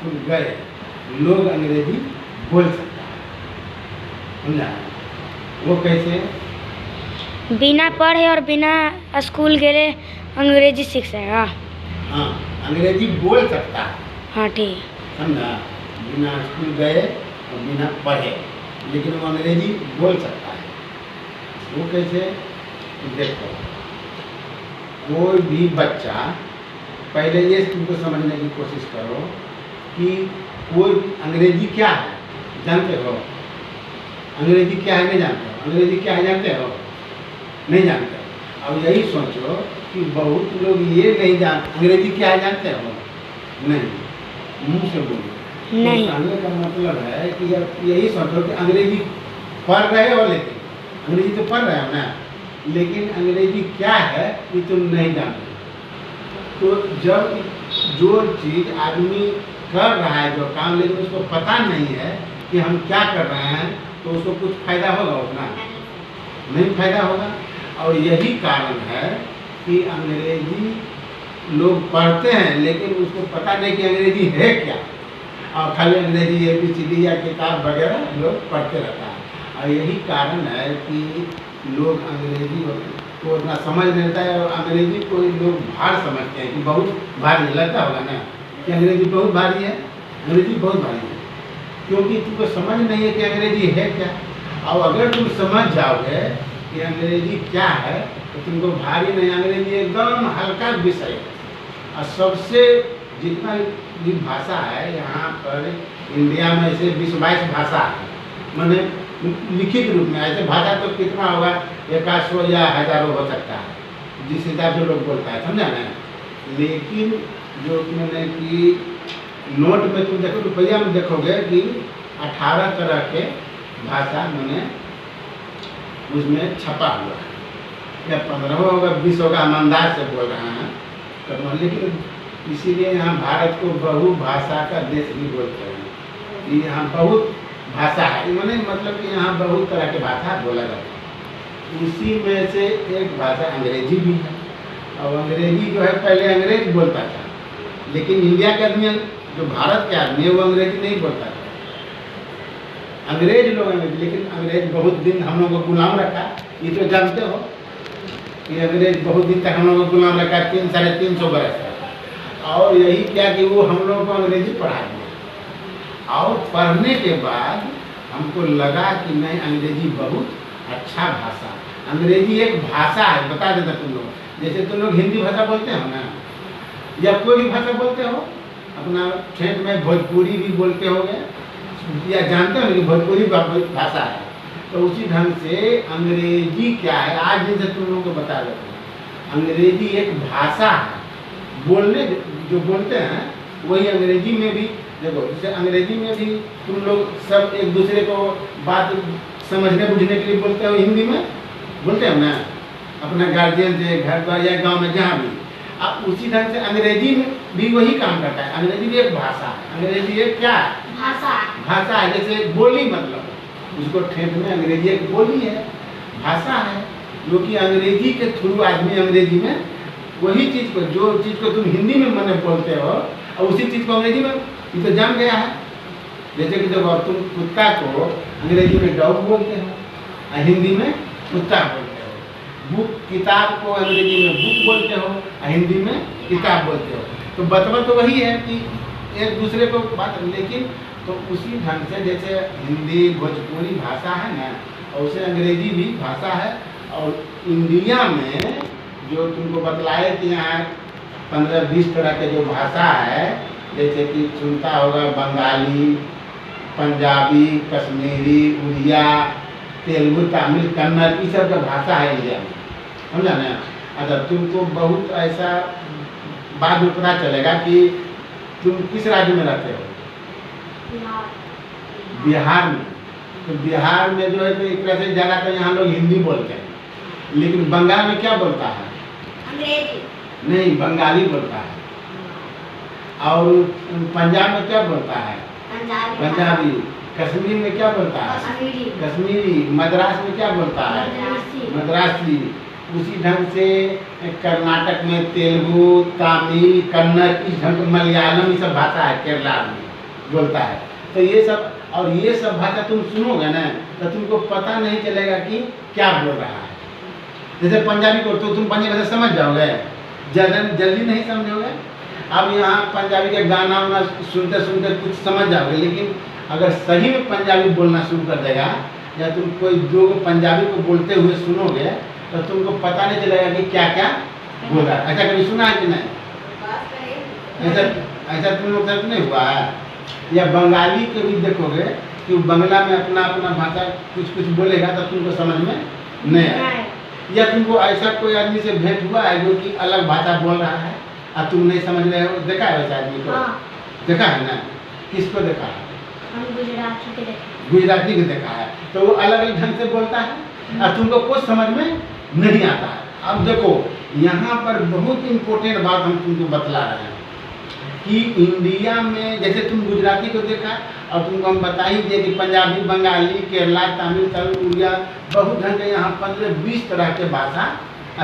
School गए लोग अंग्रेजी बोल सकता है, समझा? वो कैसे? बिना पढ़े और बिना स्कूल गए अंग्रेजी सीख सकेगा। हाँ, अंग्रेजी बोल सकता है। हाँ ठीक, समझा? बिना स्कूल गए और बिना पढ़े, लेकिन वो अंग्रेजी बोल सकता है। वो कैसे? देखो, कोई भी बच्चा, पहले ये तुमको समझने की कोशिश करो कि कोई अंग्रेजी क्या है, जानते हो? अंग्रेजी क्या है नहीं जानते हो? अंग्रेजी क्या है जानते हो? नहीं जानते। अब यही सोचो कि बहुत लोग ये नहीं जानते अंग्रेजी क्या है, जानते हो? नहीं, मुंह से बोलो। नहीं। तो कहने का मतलब है कि यही सोचो कि अंग्रेजी पढ़ रहे हो, लेकिन अंग्रेजी तो पढ़ रहे हो ना, लेकिन अंग्रेजी क्या है ये तुम नहीं जानते। तो जब जो चीज़ आदमी कर रहा है, जो काम, लेकिन उसको पता नहीं है कि हम क्या कर रहे हैं, तो उसको कुछ फायदा होगा? उतना नहीं फायदा होगा। और यही कारण है कि अंग्रेजी लोग पढ़ते हैं, लेकिन उसको पता नहीं कि अंग्रेजी है क्या, और खाली अंग्रेजी ABCD या किताब वगैरह लोग पढ़ते रहता है। और यही कारण है कि लोग अंग्रेजी को उतना समझ नहीं रहता है, और अंग्रेजी को लोग भार समझते हैं कि बहुत भारी लगता होगा ना कि अंग्रेजी बहुत भारी है। अंग्रेजी बहुत भारी है क्योंकि तुमको समझ नहीं है कि अंग्रेजी है क्या। और अगर तुम समझ जाओगे कि अंग्रेजी क्या है तो तुमको भारी नहीं, अंग्रेजी एकदम हल्का विषय है। और सबसे जितना भी भाषा है यहाँ पर इंडिया में, ऐसे 20-22 भाषा है, मैंने लिखित रूप में। ऐसे भाषा तो कितना होगा, 100 या हज़ारों हो सकता है, जिस हिसाब से लोग बोलता है, समझा ना? लेकिन जो मैंने कि नोट में तुम देखो, रुपया में देखोगे कि 18 तरह के भाषा मैंने उसमें छपा हुआ है, या 15 होगा, 20 होगा, हम अंदाज से बोल रहे हैं। तो लेकिन इसीलिए यहाँ भारत को बहुभाषा का देश भी बोलते हैं कि यहाँ बहुत भाषा है, मैंने मतलब कि यहाँ बहुत तरह की भाषा बोला जाता है। उसी में से एक भाषा अंग्रेजी भी है। और अंग्रेजी जो है पहले अंग्रेज बोलता था, लेकिन इंडिया के आदमी, जो भारत के आदमी है, वो अंग्रेजी नहीं बोलता था। अंग्रेज लोग अंग्रेजी, लेकिन अंग्रेज बहुत दिन हम लोगों को गुलाम रखा, ये तो जानते हो कि अंग्रेज बहुत दिन तक हम लोगों को गुलाम रखा, 300-350 बरस तक। और यही क्या कि वो हम लोगों को अंग्रेजी पढ़ा दिया। और पढ़ने के बाद हमको लगा कि नहीं, अंग्रेजी बहुत अच्छा भाषा। अंग्रेजी एक भाषा है, बता देता तुम लोग। जैसे तुम लोग हिंदी भाषा बोलते हो ना, या कोई भी भाषा बोलते हो, अपना क्षेत्र में भोजपुरी भी बोलते होगे, या जानते हो कि भोजपुरी भाषा है। तो उसी ढंग से अंग्रेजी क्या है, आज जैसे तुम लोगों को बता देते हैं, अंग्रेजी एक भाषा है। बोलने जो बोलते हैं वही अंग्रेजी में भी, देखो जैसे अंग्रेजी में भी तुम लोग सब एक दूसरे को बात समझने बुझने के लिए बोलते हो, हिंदी में बोलते हो ना, अपना गार्जियन से, घर द्वार या गाँव में जहाँ भी। अब उसी ढंग से अंग्रेजी में भी वही काम करता है। अंग्रेजी भी एक भाषा है। अंग्रेजी एक क्या है? भाषा है। जैसे बोली, मतलब उसको ठेठ में अंग्रेजी एक बोली है, भाषा है, जो कि अंग्रेजी के थ्रू आदमी अंग्रेजी में वही चीज़ को, जो चीज़ को तुम हिंदी में मैंने बोलते हो, और उसी चीज़ को अंग्रेजी में ये तो जान गया है। जैसे कि जब तुम कुत्ता को अंग्रेजी में डॉग बोलते हो, और हिंदी में कुत्ता बोलते हो। बुक, किताब को अंग्रेजी में बुक बोलते हो, और हिंदी में किताब बोलते हो। तो बतवा तो वही है कि एक दूसरे को बात, लेकिन तो उसी ढंग से जैसे हिंदी भोजपुरी भाषा है ना, और उसे अंग्रेजी भी भाषा है। और इंडिया में जो तुमको बतलाए कि यहाँ 15-20 तरह के जो भाषा है, जैसे कि सुनता होगा बंगाली, पंजाबी, कश्मीरी, उड़िया, तेलुगु, तमिल, कन्नड़, ये सब का भाषा है इंडिया में, समझा ना? अच्छा, तुमको बहुत ऐसा बाद में पता चलेगा कि तुम किस राज्य में रहते हो? बिहार में। तो बिहार में जो है तो एक तरह से ज़्यादा तो यहाँ लोग हिंदी बोलते हैं, लेकिन बंगाल में क्या बोलता है? अंग्रेजी नहीं, बंगाली बोलता है। और पंजाब में क्या बोलता है? पंजाबी। कश्मीर में क्या बोलता है? कश्मीरी। मद्रास में क्या बोलता है? मद्रासी। उसी ढंग से कर्नाटक में तेलुगु, तमिल, कन्नड़, इस ढंग, मलयालम, ये सब भाषा है केरला में। बोलता है। तो ये सब, और ये सब भाषा तुम सुनोगे ना तो तुमको पता नहीं चलेगा कि क्या बोल रहा है। जैसे पंजाबी को तो तुम पंजाबी भाषा समझ जाओगे, जल्दी नहीं समझोगे। अब यहाँ पंजाबी के गाना वाना सुनते सुनते कुछ समझ जाओगे, लेकिन अगर सही में पंजाबी बोलना शुरू कर देगा या तुम कोई दो पंजाबी को बोलते हुए सुनोगे तो तुमको पता नहीं चलेगा कि क्या क्या बोल रहा है। ऐसा कभी सुना है कि नहीं? ऐसा तुम लोग साथ नहीं हुआ है? या बंगाली को भी देखोगे कि बंगला में अपना अपना भाषा कुछ कुछ बोलेगा तो तुमको समझ में नहीं आएगा। या तुमको ऐसा कोई आदमी से भेंट हुआ है जो कि अलग भाषा बोल रहा है और तुम नहीं समझ रहे हो? देखा है वैसा आदमी को? हाँ। देखा है ना? किसको देखा है? हम गुजराती के देखा। गुजराती को देखा है। तो वो अलग अलग ढंग से बोलता है और तुमको कुछ समझ में नहीं आता है। अब देखो यहाँ पर बहुत इम्पोर्टेंट बात हम तुमको बतला रहे हैं कि इंडिया में जैसे तुम गुजराती को देखा और तुमको हम बता ही दिए कि पंजाबी, बंगाली, केरला, तमिल, तेलुगु, उड़िया, बहुत ढंग के यहाँ 15-20 तरह के भाषा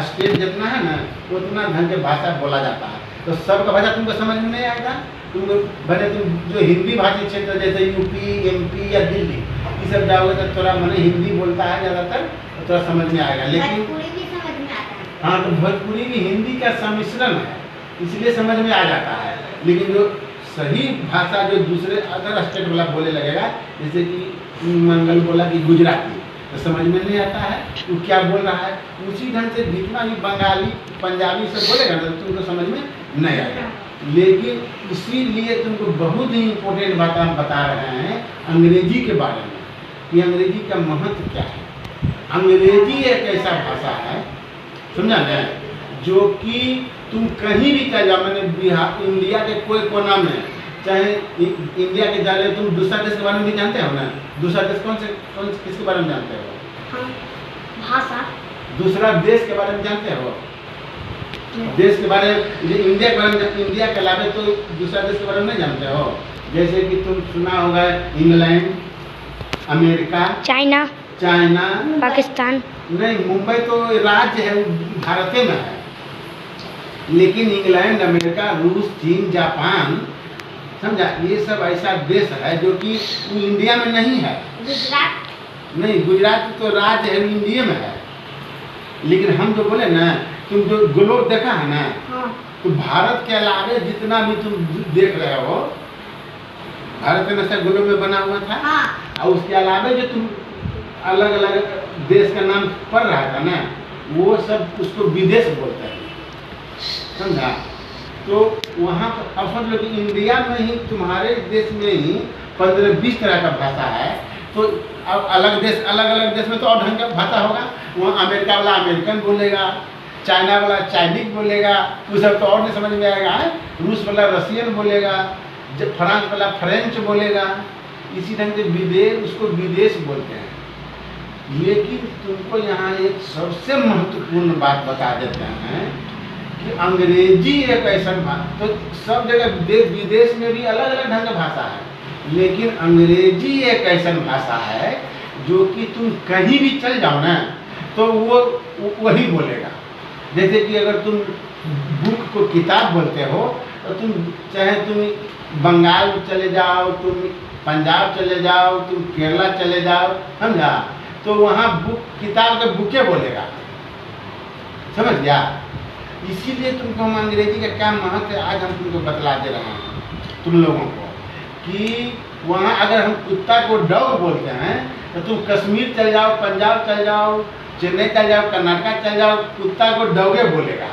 स्टेट जितना है ना उतना ढंग के भाषा बोला जाता है। तो सबका भाषा तुमको समझ में नहीं आएगा। तुमको भले तुम जो हिंदी भाषी क्षेत्र जैसे यूपी, एमपी या दिल्ली ये सब जाओगे तो थोड़ा मैंने हिंदी बोलता है ज़्यादातर तो थोड़ा समझ में आएगा। लेकिन हाँ, तो भोजपुरी भी हिंदी का सम्मिश्रण है इसलिए समझ में आ जाता है। लेकिन जो सही भाषा जो दूसरे अदर स्टेट वाला बोले लगेगा, जैसे कि मंगल बोला कि गुजराती, तो समझ में नहीं आता है वो क्या बोल रहा है। उसी ढंग से जितना भी बंगाली, पंजाबी सब बोलेगा ना तो तुमको समझ में नहीं आएगा। लेकिन इसीलिए तुमको बहुत ही इम्पोर्टेंट बात हम बता रहे हैं अंग्रेजी के बारे में कि अंग्रेजी का महत्व क्या है। अंग्रेजी एक ऐसा भाषा है, समझा ना, जो कि तुम कहीं भी चल जाओ, मैंने बिहार इंडिया के कोई कोना में, चाहे इंडिया के जा रहे तुम दूसरा देश के बारे में भी जानते हो ना? दूसरा देश कौन किसके बारे में जानते हो? भाषा। दूसरा देश के बारे में जानते हो? देश के बारे में, इंडिया के बारे में, इंडिया के अलावा तो दूसरा देश के बारे में नहीं जानते हो? जैसे कि तुम सुना होगा इंग्लैंड, अमेरिका, चाइना, पाकिस्तान। नहीं, मुंबई तो राज्य है, भारत में है। लेकिन इंग्लैंड, अमेरिका, रूस, चीन, जापान, समझा, ये सब ऐसा देश है जो कि इंडिया में नहीं है। गुजरात नहीं, गुजरात तो राज्य है, इंडिया में है। लेकिन हम जो बोले ना, तुम जो ग्लोब देखा है ना, हाँ। तो भारत के अलावा जितना भी तुम देख रहे हो, भारत में से ग्लोब में बना हुआ था। हाँ। और उसके अलावा जो तुम अलग अलग देश का नाम पढ़ रहा था ना, वो सब उसको विदेश बोलते हैं, समझा। तो वहाँ पर अब समझ लो कि इंडिया में ही, तुम्हारे देश में ही 15-20 तरह का भाषा है। तो अब अलग अलग देश में तो और ढंग का भाषा होगा। वहाँ अमेरिका वाला अमेरिकन बोलेगा, चाइना वाला चाइनीज बोलेगा, वो सब तो और नहीं समझ में आएगा। रूस वाला रशियन बोलेगा, जब फ्रांस वाला फ्रेंच बोलेगा। इसी ढंग से उसको विदेश बोलते हैं। लेकिन तुमको यहाँ एक सबसे महत्वपूर्ण बात बता देते हैं कि अंग्रेजी एक ऐसा भाषा, तो सब जगह देश विदेश में भी अलग अलग ढंग का भाषा है, लेकिन अंग्रेजी एक ऐसा भाषा है जो कि तुम कहीं भी चल जाओ ना तो वो वही बोलेगा। जैसे कि अगर तुम बुक को किताब बोलते हो तो तुम चाहे तुम बंगाल चले जाओ, तुम पंजाब चले जाओ, तुम केरला चले जाओ, समझा, तो वहाँ बुक किताब का बुके बोलेगा, समझ गया। इसीलिए तुमको हम अंग्रेजी का क्या महत्व है आज हम तुमको बतला दे रहे हैं तुम लोगों को कि वहाँ अगर हम कुत्ता को डॉग बोलते हैं तो तुम कश्मीर चल जाओ, पंजाब चल जाओ, चेन्नई चल जाओ, कर्नाटक चल जाओ, कुत्ता को डॉगे बोलेगा।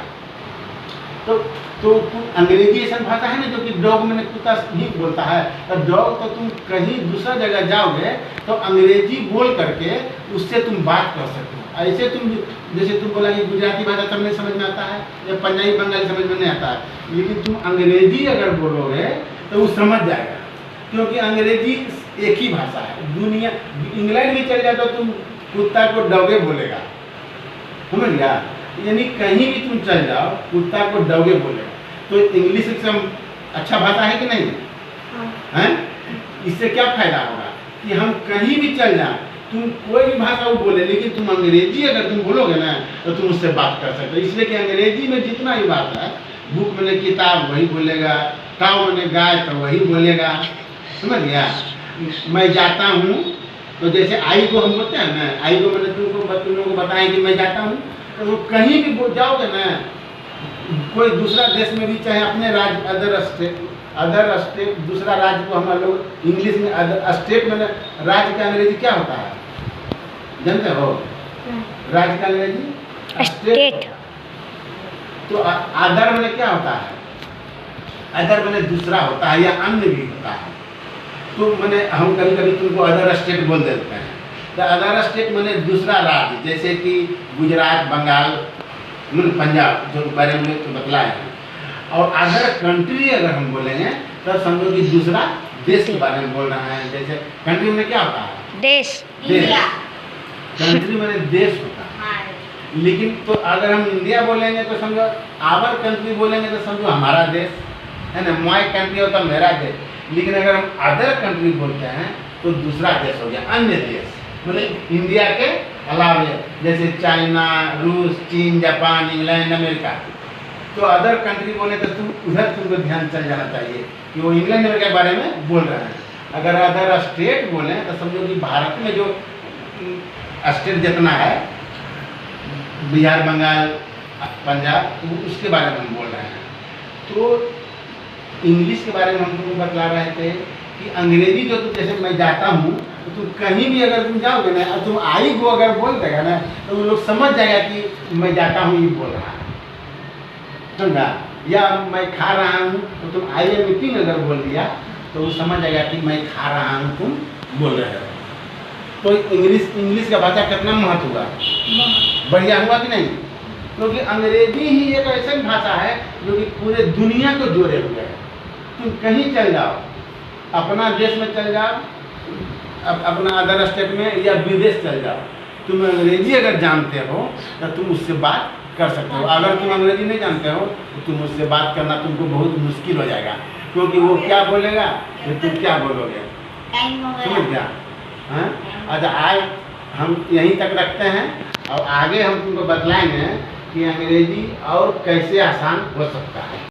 तो अंग्रेजी ऐसा भाषा है ना जो कि डॉग मैंने कुत्ता ही बोलता है। तो डॉग तो तुम कहीं दूसरा जगह जाओगे तो अंग्रेजी बोल करके उससे तुम बात कर सकते हो। ऐसे तुम जैसे तुम बोला कि गुजराती भाषा तब नहीं समझ में आता है या पंजाबी बंगाली समझ में नहीं आता है, लेकिन तुम अंग्रेजी अगर बोलोगे तो वो समझ जाएगा, क्योंकि अंग्रेजी एक ही भाषा है। दुनिया इंग्लैंड भी चल जाए तो तुम कुत्ता को डॉगे बोलेगा, समझ गया। यानी कहीं भी तुम चल जाओ कुत्ता को डॉगे बोलेगा। तो इंग्लिश एकदम अच्छा भाषा है कि नहीं है? इससे क्या फायदा होगा कि हम कहीं भी चल जाए, तुम कोई भी भाषा वो बोले, लेकिन तुम अंग्रेजी अगर तुम बोलोगे ना तो तुम उससे बात कर सकते हो। इसलिए कि अंग्रेजी में जितना भी बात है, बुक मैंने किताब वही बोलेगा, काऊ मैंने गाय तो वही बोलेगा, समझ गया। मैं जाता हूँ, तो जैसे आई को हम बोलते हैं ना, आई को मैंने तुम लोगों को बताया कि मैं जाता हूँ, तो वो कहीं भी जाओगे ना, कोई दूसरा देश में भी, चाहे अपने राज्य अदर स्टेट दूसरा राज्य को हम लोग इंग्लिश में अदर स्टेट में, राज्य का अंग्रेजी क्या होता है जानते हो? राज्य का अंग्रेजी स्टेट। तो अदर में क्या होता है? अदर मैंने दूसरा होता है या अन्य भी होता है। तो मैंने हम कभी कभी तुमको अदर स्टेट बोल देते हैं, तो अदर स्टेट मैंने दूसरा राज्य, जैसे कि गुजरात, बंगाल, पंजाब, जो बारे में तो बतलाए हैं। और अदर कंट्री अगर हम बोलेंगे तो समझो कि दूसरा देश के बारे में बोल रहे हैं। जैसे कंट्री में क्या होता है? देश। कंट्री में देश होता है। लेकिन तो अगर हम इंडिया बोलेंगे तो समझो, आवर कंट्री बोलेंगे तो समझो हमारा देश है ना, माय कंट्री होता मेरा देश। लेकिन अगर हम अदर कंट्री बोलते हैं तो दूसरा देश हो गया, अन्य देश, मतलब इंडिया के अलावे, जैसे चाइना, रूस, चीन, जापान, इंग्लैंड, अमेरिका। तो अदर कंट्री बोले तो उधर तुमको ध्यान चल जाना चाहिए कि वो इंग्लैंड अमेरिका के बारे में बोल रहे हैं। अगर अदर स्टेट बोले तो समझो कि भारत में जो स्टेट जितना है, बिहार, बंगाल, पंजाब, तो उसके बारे में हम बोल रहे हैं। तो इंग्लिश के बारे में हम तुमको बतला रहे थे कि अंग्रेजी जो तुम, जैसे मैं जाता हूँ, तो तुम कहीं भी अगर तुम जाओगे ना और तुम आई को अगर बोल देगा ना, तो वो लोग समझ जाएगा कि मैं जाता हूँ ये बोल रहा है, समझा? या मैं खा रहा हूँ, तो तुम आई एम ईटिंग अगर बोल दिया तो वो समझ जाएगा कि मैं खा रहा हूँ, तुम बोल रहे हो। तो इंग्लिश का भाषा कितना महत्व हुआ, बढ़िया हुआ कि नहीं? क्योंकि अंग्रेजी ही एक ऐसी भाषा है जो कि पूरे दुनिया को जोड़े हुए है। तुम कहीं चल जाओ, अपना देश में चल जाओ, अपना अदर स्टेट में या विदेश चल जाओ, तुम अंग्रेजी अगर जानते हो तो तुम उससे बात कर सकते हो। अगर तुम अंग्रेजी नहीं जानते हो तो तुम उससे बात करना तुमको बहुत मुश्किल हो जाएगा, क्योंकि वो क्या बोलेगा तो तुम क्या बोलोगे, समझ गया? हाँ, अच्छा आज हम यहीं तक रखते हैं और आगे हम तुमको बतलाएंगे कि अंग्रेजी और कैसे आसान हो सकता है।